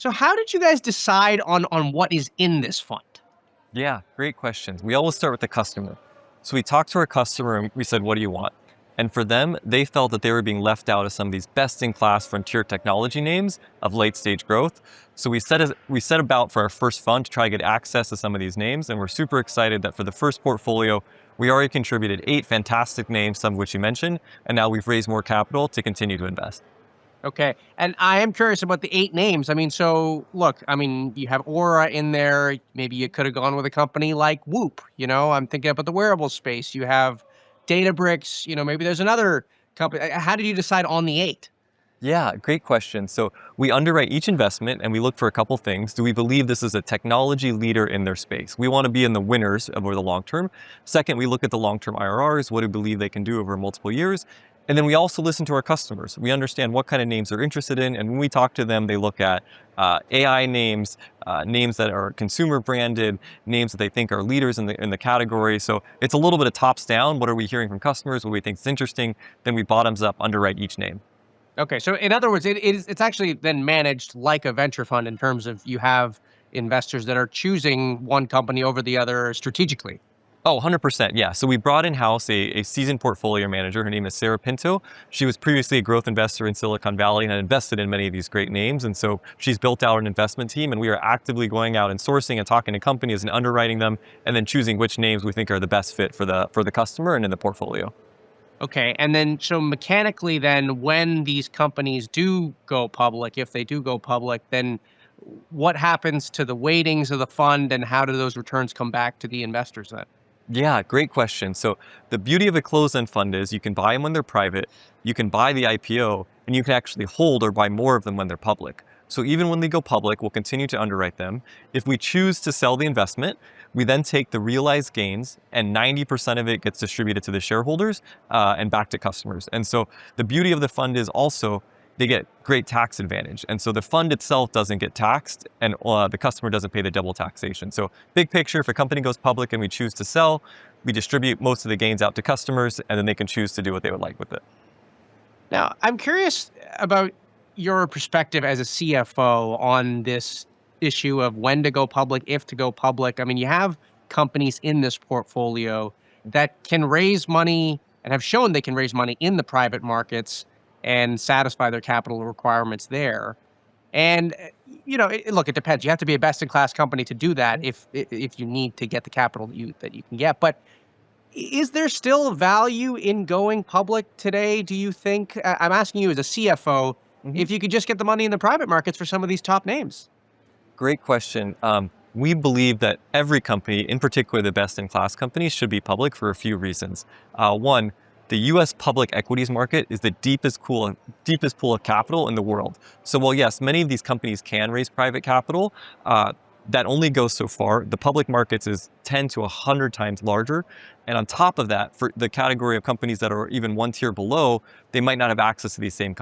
So how did you guys decide on what is in this fund? Yeah, great questions. We always start with the customer. So we talked to our customer and we said, what do you want? And for them, they felt that they were being left out of some of these best-in-class frontier technology names of late-stage growth. So we set about for our first fund to try to get access to some of these names, and we're super excited that for the first portfolio, we already contributed 8 fantastic names, some of which you mentioned, and now we've raised more capital to continue to invest. Okay. And I am curious about the 8 names. I mean, so look, I mean, you have Aura in there. Maybe you could have gone with a company like Whoop. I'm thinking about the wearable space. You have Databricks. Maybe there's another company. How did you decide on the 8? Yeah, great question. So we underwrite each investment and we look for a couple things. Do we believe this is a technology leader in their space? We want to be in the winners over the long term. Second, we look at the long-term IRRs. What do we believe they can do over multiple years? And then we also listen to our customers. We understand what kind of names they're interested in. And when we talk to them, they look at AI names, names that are consumer branded, names that they think are leaders in the category. So it's a little bit of tops down. What are we hearing from customers? What do we think is interesting? Then we bottoms up underwrite each name. Okay. So in other words, it's actually then managed like a venture fund in terms of you have investors that are choosing one company over the other strategically. Oh, 100%. Yeah. So we brought in-house a seasoned portfolio manager. Her name is Sarah Pinto. She was previously a growth investor in Silicon Valley and had invested in many of these great names. And so she's built out an investment team, and we are actively going out and sourcing and talking to companies and underwriting them, and then choosing which names we think are the best fit for the customer and in the portfolio. Okay. And then, so mechanically, then when these companies do go public, if they do go public, then what happens to the weightings of the fund and how do those returns come back to the investors then? Yeah, great question. So the beauty of a closed-end fund is you can buy them when they're private, you can buy the IPO, and you can actually hold or buy more of them when they're public. So even when they go public, we'll continue to underwrite them. If we choose to sell the investment, we then take the realized gains and 90% of it gets distributed to the shareholders and back to customers. And so the beauty of the fund is also they get great tax advantage. And so the fund itself doesn't get taxed and the customer doesn't pay the double taxation. So big picture, if a company goes public and we choose to sell, we distribute most of the gains out to customers and then they can choose to do what they would like with it. Now, I'm curious about your perspective as a CFO on this issue of when to go public, if to go public. I mean, you have companies in this portfolio that can raise money and have shown they can raise money in the private markets and satisfy their capital requirements there. And look, it depends. You have to be a best in class company to do that if you need to get the capital that you can get. But is there still value in going public today, do you think? I'm asking you as a CFO, Mhm. if you could just get the money in the private markets for some of these top names. Great question. We believe that every company, in particular the best-in-class companies, should be public for a few reasons. One, the U.S. public equities market is the deepest pool of capital in the world. So while yes, many of these companies can raise private capital, that only goes so far. The public markets is 10 to 100 times larger. And on top of that, for the category of companies that are even one tier below, they might not have access to these same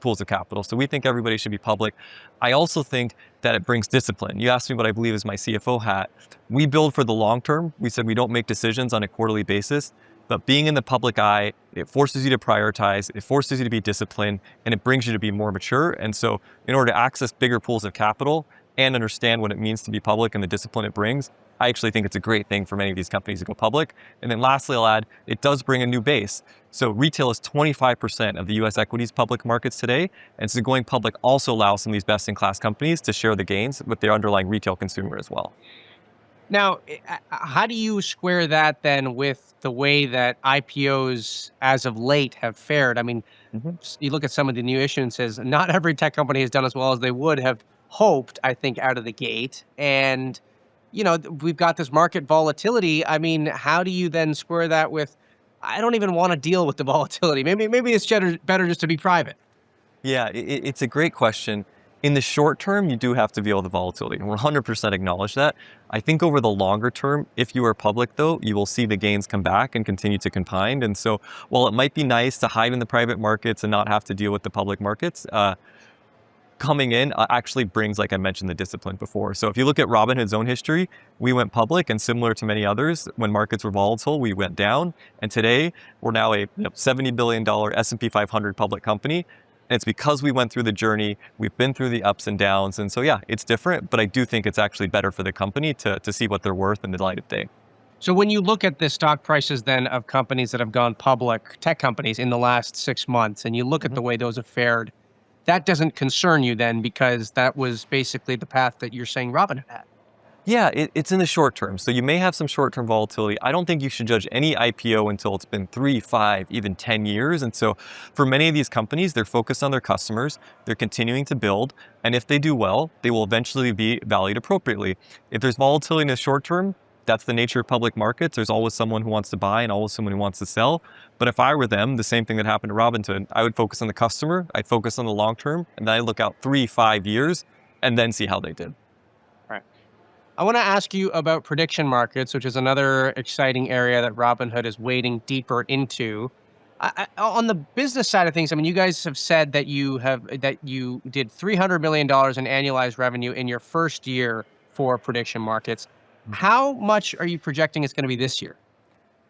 pools of capital. So we think everybody should be public. I also think that it brings discipline. You asked me what I believe is my CFO hat. We build for the long term. We said we don't make decisions on a quarterly basis, but being in the public eye, it forces you to prioritize, it forces you to be disciplined, and it brings you to be more mature. And so in order to access bigger pools of capital and understand what it means to be public and the discipline it brings, I actually think it's a great thing for many of these companies to go public. And then lastly, I'll add, it does bring a new base. So retail is 25% of the US equities public markets today. And so going public also allows some of these best-in-class companies to share the gains with their underlying retail consumer as well. Now, how do you square that then with the way that IPOs as of late have fared? I mean, Mhm. you look at some of the new issuances, not every tech company has done as well as they would have hoped, I think, out of the gate. And, we've got this market volatility. I mean, how do you then square that with, I don't even want to deal with the volatility. Maybe it's better just to be private. Yeah, it's a great question. In the short term, you do have to deal with the volatility, and 100% acknowledge that. I think over the longer term, if you are public though, you will see the gains come back and continue to compound. And so while it might be nice to hide in the private markets and not have to deal with the public markets, coming in actually brings, like I mentioned, the discipline before. So if you look at Robinhood's own history, we went public, and similar to many others, when markets were volatile, we went down. And today, we're now a $70 billion S&P 500 public company. And it's because we went through the journey, we've been through the ups and downs. And so, yeah, it's different, but I do think it's actually better for the company to see what they're worth in the light of day. So when you look at the stock prices then of companies that have gone public, tech companies in the last 6 months, and you look at the way those have fared, that doesn't concern you then because that was basically the path that you're saying Robinhood had. Yeah, it's in the short term. So you may have some short term volatility. I don't think you should judge any IPO until it's been 3, 5, even 10 years. And so for many of these companies, they're focused on their customers, they're continuing to build. And if they do well, they will eventually be valued appropriately. If there's volatility in the short term, that's the nature of public markets. There's always someone who wants to buy and always someone who wants to sell. But if I were them, the same thing that happened to Robinhood, I would focus on the customer, I'd focus on the long term, and then I look out 3, 5 years and then see how they did. Right. I want to ask you about prediction markets, which is another exciting area that Robinhood is wading deeper into. On the business side of things, I mean, you guys have said that you did $300 million in annualized revenue in your first year for prediction markets. How much are you projecting it's going to be this year?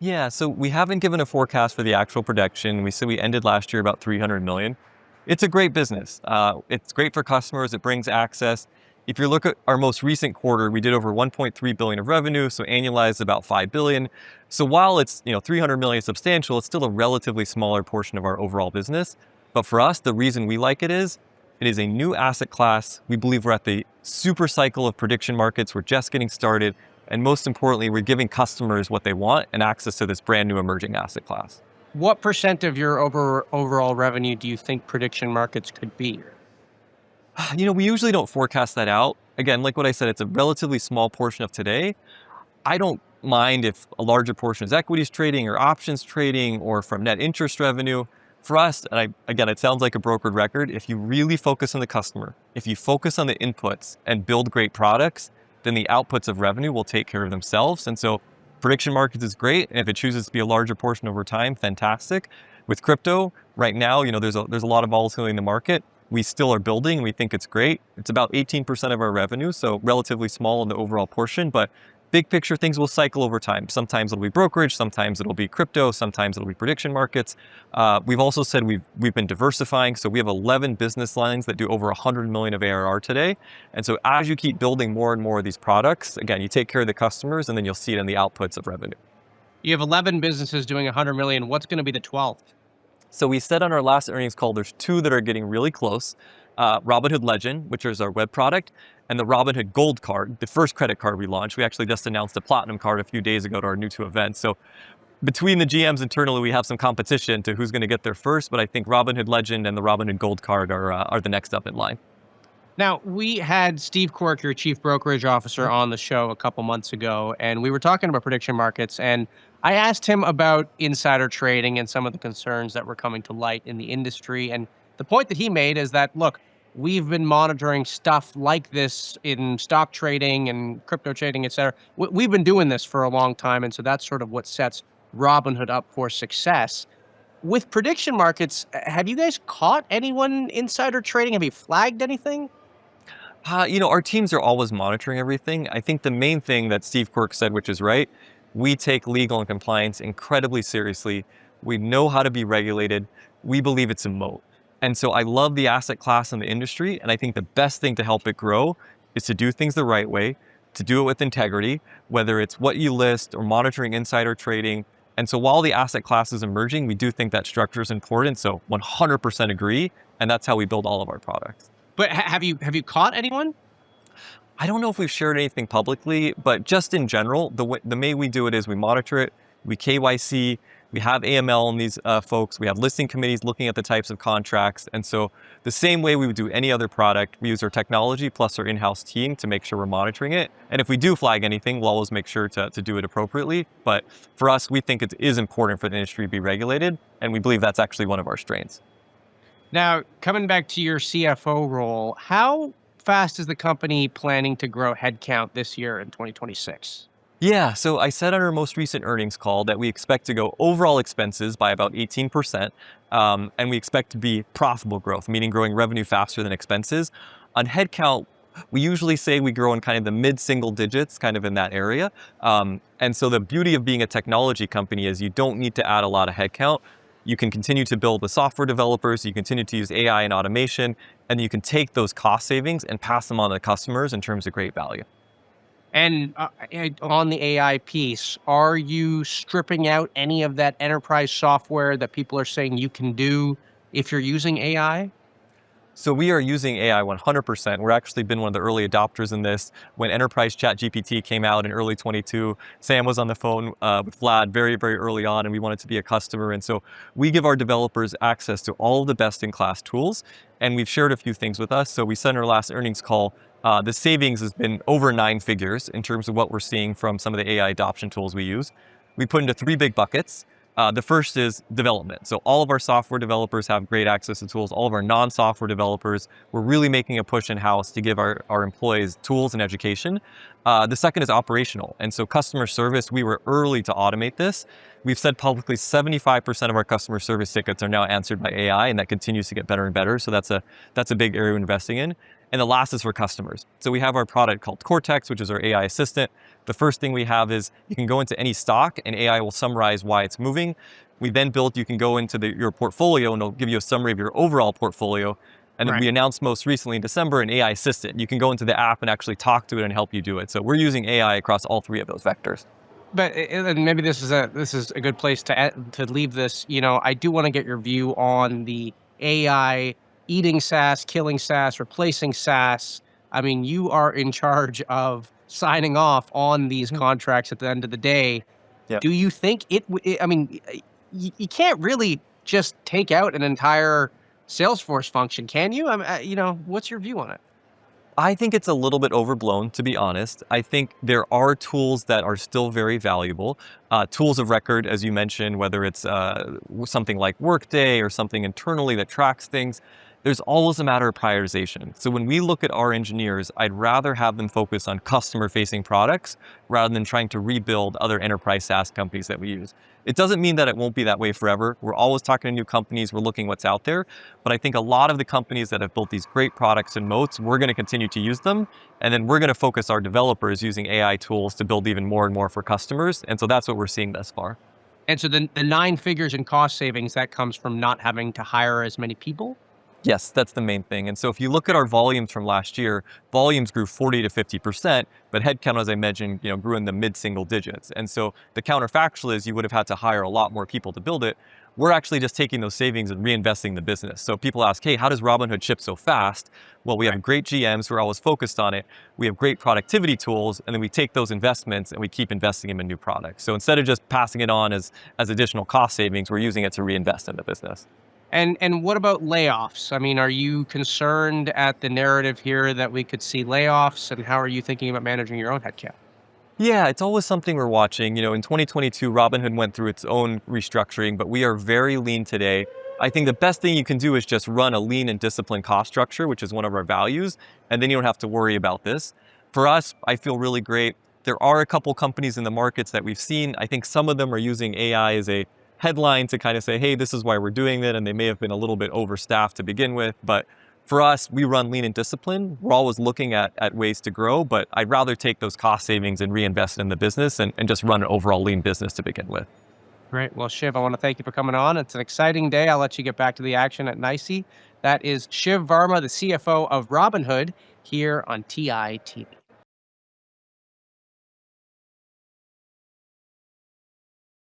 Yeah, so we haven't given a forecast for the actual production. We said we ended last year about 300 million. It's a great business. It's great for customers. It brings access. If you look at our most recent quarter, we did over 1.3 billion of revenue, so annualized about 5 billion. So while it's 300 million substantial, it's still a relatively smaller portion of our overall business. But for us, the reason we like it is a new asset class. We believe we're at the super cycle of prediction markets. We're just getting started. And most importantly, we're giving customers what they want and access to this brand new emerging asset class. What percent of your overall revenue do you think prediction markets could be? We usually don't forecast that out. Again, like what I said, it's a relatively small portion of today. I don't mind if a larger portion is equities trading or options trading or from net interest revenue. For us, and again, it sounds like a brokered record, if you really focus on the customer, if you focus on the inputs and build great products, then the outputs of revenue will take care of themselves. And so prediction markets is great. And if it chooses to be a larger portion over time, fantastic. With crypto, right now, there's a lot of volatility in the market. We still are building. We think it's great. It's about 18% of our revenue, so relatively small in the overall portion, but big picture things will cycle over time. Sometimes it'll be brokerage, sometimes it'll be crypto, sometimes it'll be prediction markets. We've also said we've been diversifying, so we have 11 business lines that do over 100 million of ARR today. And so as you keep building more and more of these products, again, you take care of the customers, and then you'll see it in the outputs of revenue. You have 11 businesses doing 100 million. What's going to be the 12th? So we said on our last earnings call, there's 2 that are getting really close. Robinhood Legend, which is our web product, and the Robinhood Gold card, the first credit card we launched. We actually just announced a Platinum card a few days ago to our new 2 events. So between the GMs internally, we have some competition to who's going to get there first, but I think Robinhood Legend and the Robinhood Gold card are the next up in line. Now, we had Steve Quirk, your chief brokerage officer, on the show a couple months ago, and we were talking about prediction markets. And I asked him about insider trading and some of the concerns that were coming to light in the industry. And the point that he made is that, look, we've been monitoring stuff like this in stock trading and crypto trading, et cetera. We've been doing this for a long time. And so that's sort of what sets Robinhood up for success. With prediction markets, have you guys caught anyone insider trading? Have you flagged anything? Our teams are always monitoring everything. I think the main thing that Steve Quirk said, which is right, we take legal and compliance incredibly seriously. We know how to be regulated. We believe it's a moat. And so I love the asset class in the industry. And I think the best thing to help it grow is to do things the right way, to do it with integrity, whether it's what you list or monitoring insider trading. And so while the asset class is emerging, we do think that structure is important. So 100% agree. And that's how we build all of our products. But have you caught anyone? I don't know if we've shared anything publicly, but just in general, the way we do it is we monitor it, we KYC, we have AML on these folks, we have listing committees looking at the types of contracts. And so the same way we would do any other product, we use our technology plus our in-house team to make sure we're monitoring it. And if we do flag anything, we'll always make sure to do it appropriately. But for us, we think it is important for the industry to be regulated, and we believe that's actually one of our strengths. Now, coming back to your CFO role, how fast is the company planning to grow headcount this year in 2026? Yeah, so I said on our most recent earnings call that we expect to go overall expenses by about 18%, and we expect to be profitable growth, meaning growing revenue faster than expenses. On headcount, we usually say we grow in kind of the mid-single digits, kind of in that area. And so the beauty of being a technology company is you don't need to add a lot of headcount. you can continue to build with software developers, you continue to use AI and automation, and you can take those cost savings and pass them on to customers in terms of great value. And on the AI piece, are you stripping out any of that enterprise software that people are saying you can do if you're using AI? So we are using AI 100%. We're actually been one of the early adopters in this. When Enterprise Chat GPT came out in early 22, Sam was on the phone with Vlad very, very early on, and we wanted to be a customer. And so we give our developers access to all of the best-in-class tools, and we've shared a few things with us. So we said in our last earnings call, the savings has been over 9 figures in terms of what we're seeing from some of the AI adoption tools we use. We put into 3 big buckets. The first is development. So all of our software developers have great access to tools. All of our non-software developers, we're really making a push in-house to give our employees tools and education. The second is operational. And so customer service, we were early to automate this. We've said publicly 75% of our customer service tickets are now answered by AI, and that continues to get better and better. So that's a big area we're investing in. And the last is for customers. So we have our product called Cortex, which is our AI assistant. The first thing we have is you can go into any stock and AI will summarize why it's moving. We then built, you can go into your portfolio and it'll give you a summary of your overall portfolio. And then we announced most recently in December an AI assistant. You can go into the app and actually talk to it and help you do it. So we're using AI across all 3 of those vectors. But and maybe this is a good place to leave this. I do want to get your view on the AI eating SaaS, killing SaaS, replacing SaaS. I mean, you are in charge of signing off on these contracts at the end of the day. Yeah. Do you think I mean, you can't really just take out an entire Salesforce function, can you? What's your view on it? I think it's a little bit overblown, to be honest. I think there are tools that are still very valuable. Tools of record, as you mentioned, whether it's something like Workday or something internally that tracks things, there's always a matter of prioritization. So when we look at our engineers, I'd rather have them focus on customer-facing products rather than trying to rebuild other enterprise SaaS companies that we use. It doesn't mean that it won't be that way forever. We're always talking to new companies. We're looking what's out there. But I think a lot of the companies that have built these great products and moats, we're going to continue to use them. And then we're going to focus our developers using AI tools to build even more and more for customers. And so that's what we're seeing thus far. And so the 9 figures in cost savings, that comes from not having to hire as many people? Yes, that's the main thing. And so if you look at our volumes from last year, volumes grew 40 to 50%, but headcount, as I mentioned, grew in the mid-single digits. And so the counterfactual is you would have had to hire a lot more people to build it. We're actually just taking those savings and reinvesting in the business. So people ask, hey, how does Robinhood ship so fast? Well, we have great GMs who are always focused on it. We have great productivity tools, and then we take those investments and we keep investing them in new products. So instead of just passing it on as additional cost savings, we're using it to reinvest in the business. And what about layoffs? I mean, are you concerned at the narrative here that we could see layoffs, and how are you thinking about managing your own headcount? Yeah, it's always something we're watching. In 2022, Robinhood went through its own restructuring, but we are very lean today. I think the best thing you can do is just run a lean and disciplined cost structure, which is one of our values, and then you don't have to worry about this. For us, I feel really great. There are a couple companies in the markets that we've seen. I think some of them are using AI as a headline to kind of say, hey, this is why we're doing it, and they may have been a little bit overstaffed to begin with, but for us, we run lean and discipline. We're always looking at ways to grow, but I'd rather take those cost savings and reinvest in the business and just run an overall lean business to begin with. Great. Well, Shiv, I want to thank you for coming on. It's an exciting day. I'll let you get back to the action at NICE. That is Shiv Verma, the CFO of Robinhood, here on TI TV.